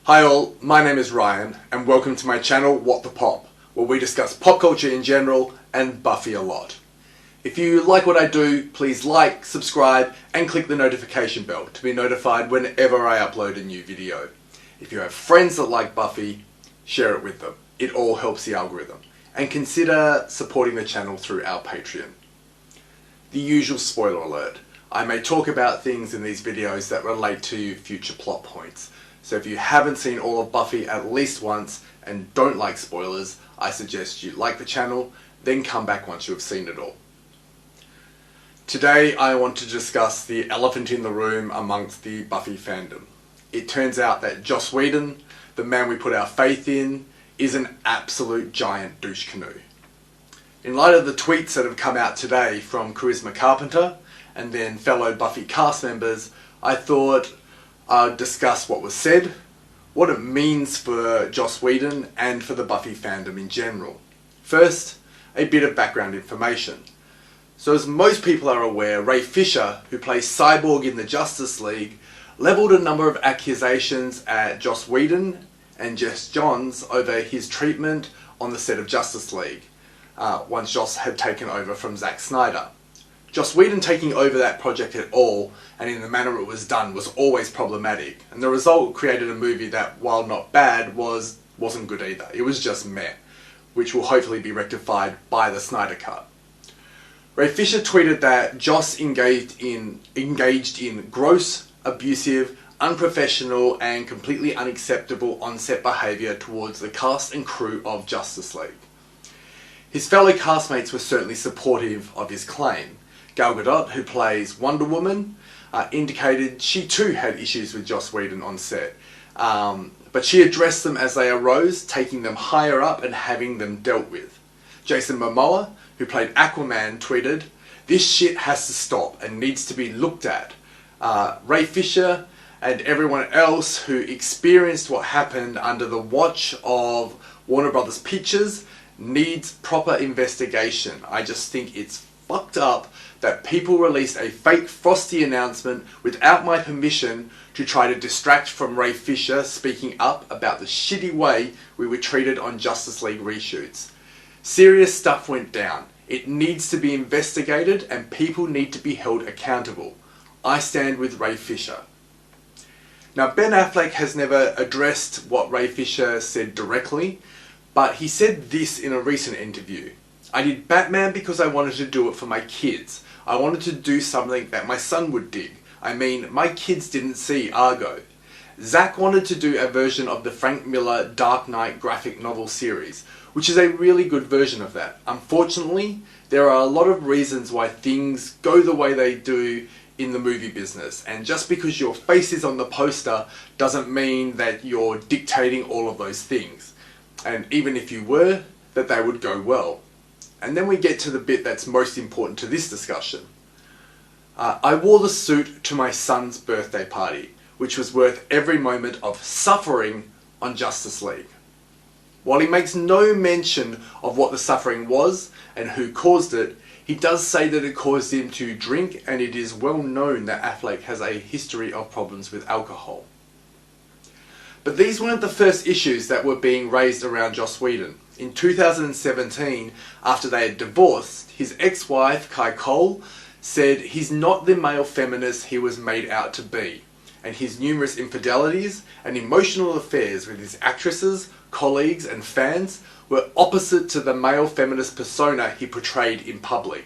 Hi all, my name is Ryan and welcome to my channel What the Pop, where we discuss pop culture in general and Buffy a lot. If you like what I do, please like, subscribe and click the notification bell to be notified whenever I upload a new video. If you have friends that like Buffy, share it with them. It all helps the algorithm. And consider supporting the channel through our Patreon. The usual spoiler alert. I may talk about things in these videos that relate to future plot points. So if you haven't seen all of Buffy at least once and don't like spoilers, I suggest you like the channel, then come back once you have seen it all. Today I want to discuss the elephant in the room amongst the Buffy fandom. It turns out that Joss Whedon, the man we put our faith in, is an absolute giant douche canoe. In light of the tweets that have come out today from Charisma Carpenter and then fellow Buffy cast members, I thought I'd discuss what was said, what it means for Joss Whedon and for the Buffy fandom in general. First, a bit of background information. So as most people are aware, Ray Fisher, who plays Cyborg in the Justice League, leveled a number of accusations at Joss Whedon and Geoff Johns over his treatment on the set of Justice League, once Joss had taken over from Zack Snyder. Joss Whedon taking over that project at all, and in the manner it was done, was always problematic, and the result created a movie that, while not bad, wasn't good either. It was just meh, which will hopefully be rectified by the Snyder Cut. Ray Fisher tweeted that Joss engaged in gross, abusive, unprofessional and completely unacceptable on-set behaviour towards the cast and crew of Justice League. His fellow castmates were certainly supportive of his claim. Gal Gadot, who plays Wonder Woman, indicated she too had issues with Joss Whedon on set, but she addressed them as they arose, taking them higher up and having them dealt with. Jason Momoa, who played Aquaman, tweeted, "This shit has to stop and needs to be looked at." Ray Fisher and everyone else who experienced what happened under the watch of Warner Brothers Pictures needs proper investigation. I just think it's fucked up that people released a fake Frosty announcement without my permission to try to distract from Ray Fisher speaking up about the shitty way we were treated on Justice League reshoots. Serious stuff went down. It needs to be investigated and people need to be held accountable. I stand with Ray Fisher. Now, Ben Affleck has never addressed what Ray Fisher said directly, but he said this in a recent interview. "I did Batman because I wanted to do it for my kids. I wanted to do something that my son would dig. I mean, my kids didn't see Argo. Zack wanted to do a version of the Frank Miller Dark Knight graphic novel series, which is a really good version of that. Unfortunately, there are a lot of reasons why things go the way they do in the movie business, and just because your face is on the poster doesn't mean that you're dictating all of those things. And even if you were, that they would go well." And then we get to the bit that's most important to this discussion. "I wore the suit to my son's birthday party, which was worth every moment of suffering on Justice League." While he makes no mention of what the suffering was and who caused it, he does say that it caused him to drink, and it is well known that Affleck has a history of problems with alcohol. But these weren't the first issues that were being raised around Joss Whedon. In 2017, after they had divorced, his ex-wife, Kai Cole, said he's not the male feminist he was made out to be, and his numerous infidelities and emotional affairs with his actresses, colleagues and fans were opposite to the male feminist persona he portrayed in public.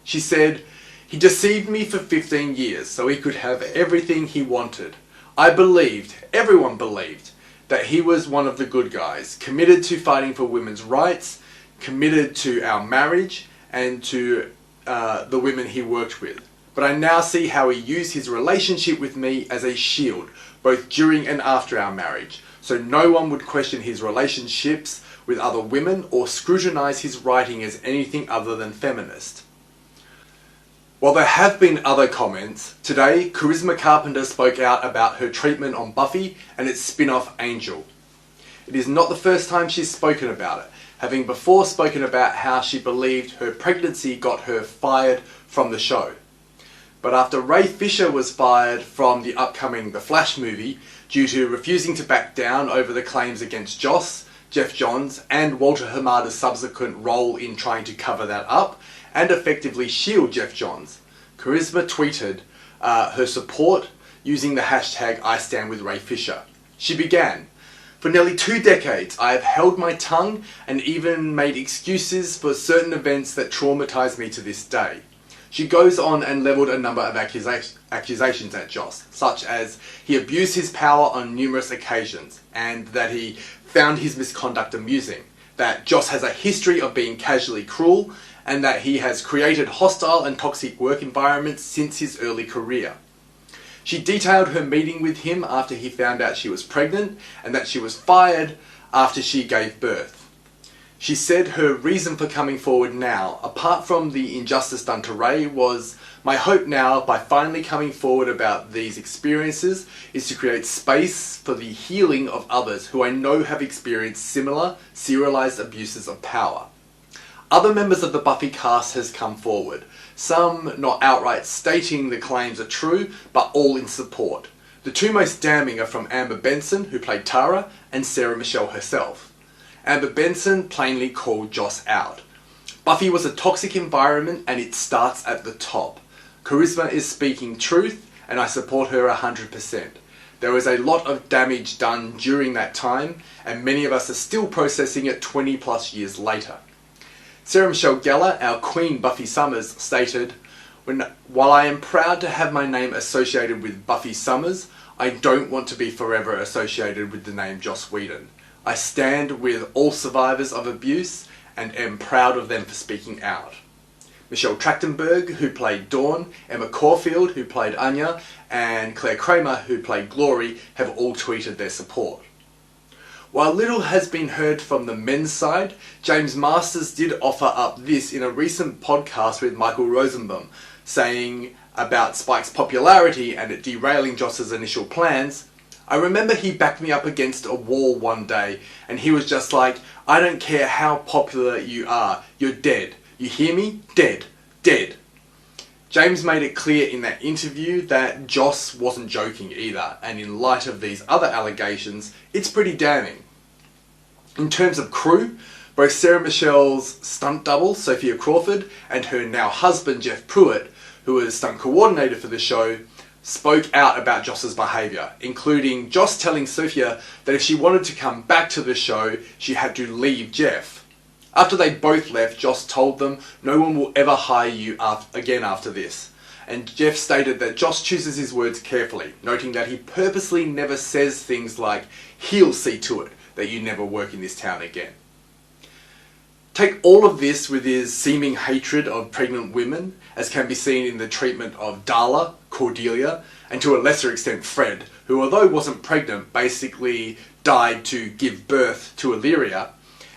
She said, "He deceived me for 15 years so he could have everything he wanted. I believed, everyone believed, that he was one of the good guys, committed to fighting for women's rights, committed to our marriage and to the women he worked with. But I now see how he used his relationship with me as a shield, both during and after our marriage, so no one would question his relationships with other women or scrutinize his writing as anything other than feminist." While there have been other comments, today Charisma Carpenter spoke out about her treatment on Buffy and its spin-off Angel. It is not the first time she's spoken about it, having before spoken about how she believed her pregnancy got her fired from the show. But after Ray Fisher was fired from the upcoming The Flash movie due to refusing to back down over the claims against Joss, Geoff Johns, and Walter Hamada's subsequent role in trying to cover that up and effectively shield Geoff Johns. Charisma tweeted her support using the hashtag #IStandWithRayFisher. She began, "For nearly 2 decades, I have held my tongue and even made excuses for certain events that traumatized me to this day." She goes on and leveled a number of accusations at Joss, such as he abused his power on numerous occasions and that he found his misconduct amusing, that Joss has a history of being casually cruel, and that he has created hostile and toxic work environments since his early career. She detailed her meeting with him after he found out she was pregnant and that she was fired after she gave birth. She said her reason for coming forward now, apart from the injustice done to Ray, was, "My hope now, by finally coming forward about these experiences, is to create space for the healing of others who I know have experienced similar serialized abuses of power." Other members of the Buffy cast has come forward, some not outright stating the claims are true, but all in support. The two most damning are from Amber Benson, who played Tara, and Sarah Michelle herself. Amber Benson plainly called Joss out. "Buffy was a toxic environment and it starts at the top. Charisma is speaking truth and I support her 100%. There was a lot of damage done during that time and many of us are still processing it 20 plus years later." Sarah Michelle Gellar, our Queen Buffy Summers, stated, "While I am proud to have my name associated with Buffy Summers, I don't want to be forever associated with the name Joss Whedon. I stand with all survivors of abuse and am proud of them for speaking out." Michelle Trachtenberg, who played Dawn, Emma Caulfield, who played Anya, and Claire Kramer, who played Glory, have all tweeted their support. While little has been heard from the men's side, James Masters did offer up this in a recent podcast with Michael Rosenbaum, saying about Spike's popularity and it derailing Joss's initial plans, "I remember he backed me up against a wall one day and he was just like, 'I don't care how popular you are, you're dead. You hear me? Dead. Dead.'" James made it clear in that interview that Joss wasn't joking either, and in light of these other allegations, it's pretty damning. In terms of crew, both Sarah Michelle's stunt double, Sophia Crawford, and her now husband, Jeff Pruitt, who was stunt coordinator for the show, spoke out about Joss's behaviour, including Joss telling Sophia that if she wanted to come back to the show, she had to leave Jeff. After they both left, Joss told them, "No one will ever hire you again after this." And Jeff stated that Joss chooses his words carefully, noting that he purposely never says things like, "He'll see to it that you never work in this town again." Take all of this with his seeming hatred of pregnant women, as can be seen in the treatment of Darla, Cordelia, and to a lesser extent Fred, who although wasn't pregnant, basically died to give birth to Illyria,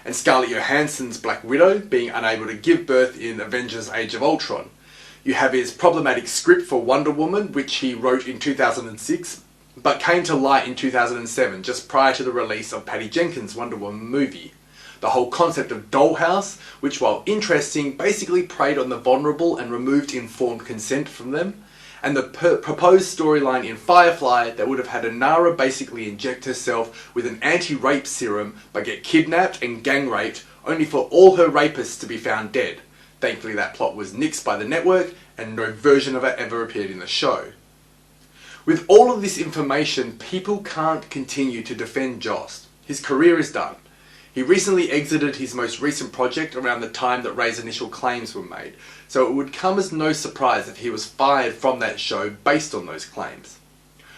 and Scarlett Johansson's Black Widow being unable to give birth in Avengers Age of Ultron. You have his problematic script for Wonder Woman, which he wrote in 2006, but came to light in 2007, just prior to the release of Patty Jenkins' Wonder Woman movie. The whole concept of Dollhouse, which while interesting, basically preyed on the vulnerable and removed informed consent from them, and the proposed storyline in Firefly that would have had Inara basically inject herself with an anti-rape serum but get kidnapped and gang raped, only for all her rapists to be found dead. Thankfully that plot was nixed by the network and no version of it ever appeared in the show. With all of this information, people can't continue to defend Joss. His career is done. He recently exited his most recent project around the time that Ray's initial claims were made, so it would come as no surprise if he was fired from that show based on those claims.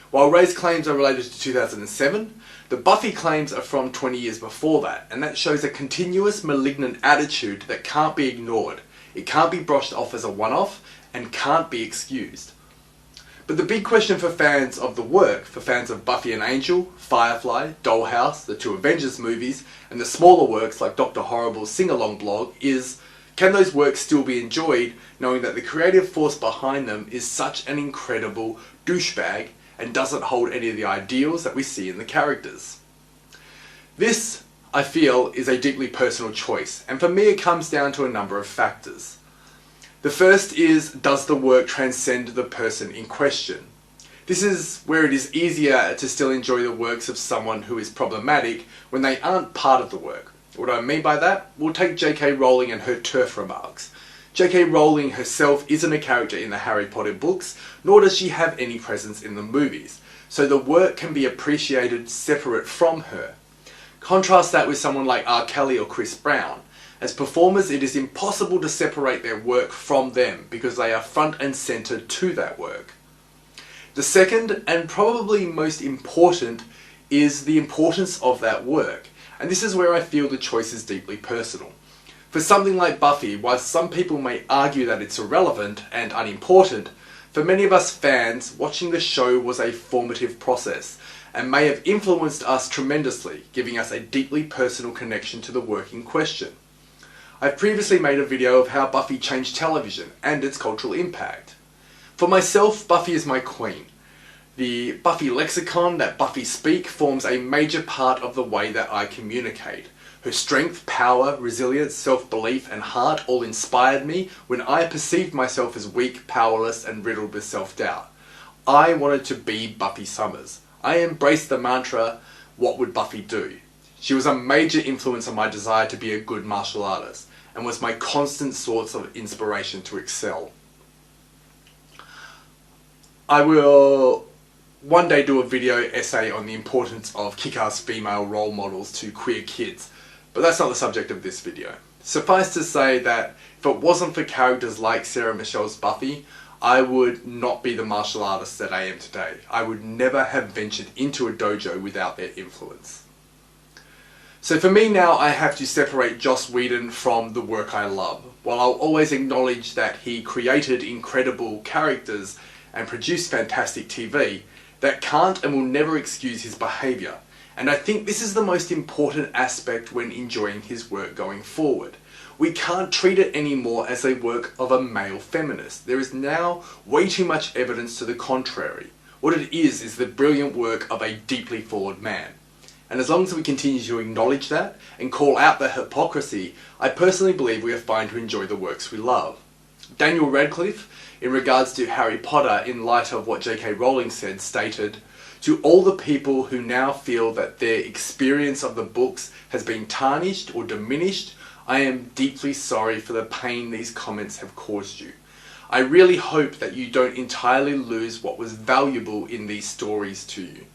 While Ray's claims are related to 2007, the Buffy claims are from 20 years before that, and that shows a continuous malignant attitude that can't be ignored. It can't be brushed off as a one-off, and can't be excused. But the big question for fans of the work, for fans of Buffy and Angel, Firefly, Dollhouse, the two Avengers movies, and the smaller works like Dr. Horrible's sing-along blog is, can those works still be enjoyed knowing that the creative force behind them is such an incredible douchebag and doesn't hold any of the ideals that we see in the characters? This, I feel, is a deeply personal choice, and for me it comes down to a number of factors. The first is, does the work transcend the person in question? This is where it is easier to still enjoy the works of someone who is problematic when they aren't part of the work. What do I mean by that? We'll take J.K. Rowling and her turf remarks. J.K. Rowling herself isn't a character in the Harry Potter books, nor does she have any presence in the movies, so the work can be appreciated separate from her. Contrast that with someone like R. Kelly or Chris Brown. As performers, it is impossible to separate their work from them because they are front and centre to that work. The second, and probably most important, is the importance of that work. And this is where I feel the choice is deeply personal. For something like Buffy, while some people may argue that it's irrelevant and unimportant, for many of us fans, watching the show was a formative process and may have influenced us tremendously, giving us a deeply personal connection to the work in question. I've previously made a video of how Buffy changed television and its cultural impact. For myself, Buffy is my queen. The Buffy lexicon that Buffy speak forms a major part of the way that I communicate. Her strength, power, resilience, self-belief and heart all inspired me when I perceived myself as weak, powerless and riddled with self-doubt. I wanted to be Buffy Summers. I embraced the mantra, what would Buffy do? She was a major influence on my desire to be a good martial artist and was my constant source of inspiration to excel. I will one day do a video essay on the importance of kick-ass female role models to queer kids, but that's not the subject of this video. Suffice to say that if it wasn't for characters like Sarah Michelle's Buffy, I would not be the martial artist that I am today. I would never have ventured into a dojo without their influence. So for me now, I have to separate Joss Whedon from the work I love. While I'll always acknowledge that he created incredible characters and produced fantastic TV, that can't and will never excuse his behaviour. And I think this is the most important aspect when enjoying his work going forward. We can't treat it anymore as a work of a male feminist. There is now way too much evidence to the contrary. What it is the brilliant work of a deeply flawed man. And as long as we continue to acknowledge that and call out the hypocrisy, I personally believe we are fine to enjoy the works we love. Daniel Radcliffe, in regards to Harry Potter, in light of what J.K. Rowling said, stated, "To all the people who now feel that their experience of the books has been tarnished or diminished, I am deeply sorry for the pain these comments have caused you. I really hope that you don't entirely lose what was valuable in these stories to you.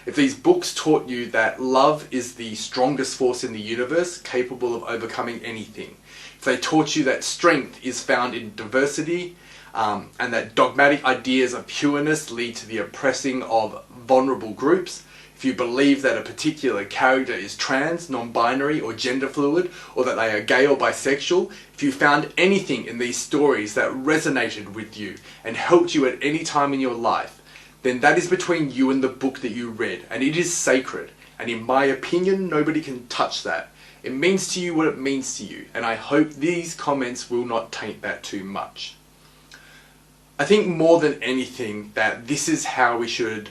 If these books taught you that love is the strongest force in the universe, capable of overcoming anything, if they taught you that strength is found in diversity, and that dogmatic ideas of pureness lead to the oppressing of vulnerable groups, if you believe that a particular character is trans, non-binary or gender fluid, or that they are gay or bisexual, if you found anything in these stories that resonated with you and helped you at any time in your life, then that is between you and the book that you read, and it is sacred, and in my opinion, nobody can touch that. It means to you what it means to you, and I hope these comments will not taint that too much." I think more than anything that this is how we should,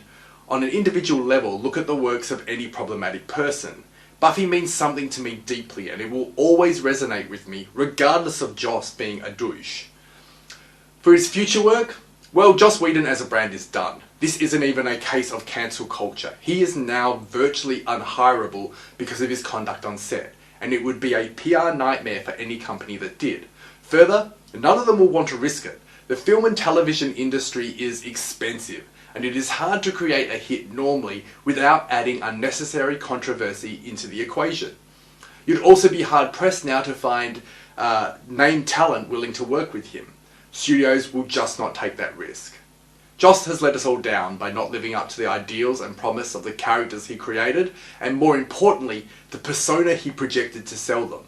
on an individual level, look at the works of any problematic person. Buffy means something to me deeply, and it will always resonate with me, regardless of Joss being a douche. For his future work, well, Joss Whedon as a brand is done. This isn't even a case of cancel culture. He is now virtually unhireable because of his conduct on set, and it would be a PR nightmare for any company that did. Further, none of them will want to risk it. The film and television industry is expensive, and it is hard to create a hit normally without adding unnecessary controversy into the equation. You'd also be hard-pressed now to find named talent willing to work with him. Studios will just not take that risk. Joss has let us all down by not living up to the ideals and promise of the characters he created, and more importantly, the persona he projected to sell them.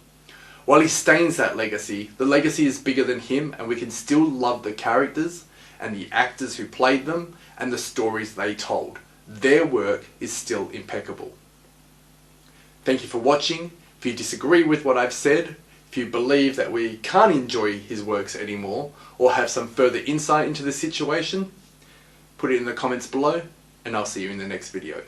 While he stains that legacy, the legacy is bigger than him, and we can still love the characters and the actors who played them and the stories they told. Their work is still impeccable. Thank you for watching. If you disagree with what I've said, if you believe that we can't enjoy his works anymore, or have some further insight into the situation, put it in the comments below, and I'll see you in the next video.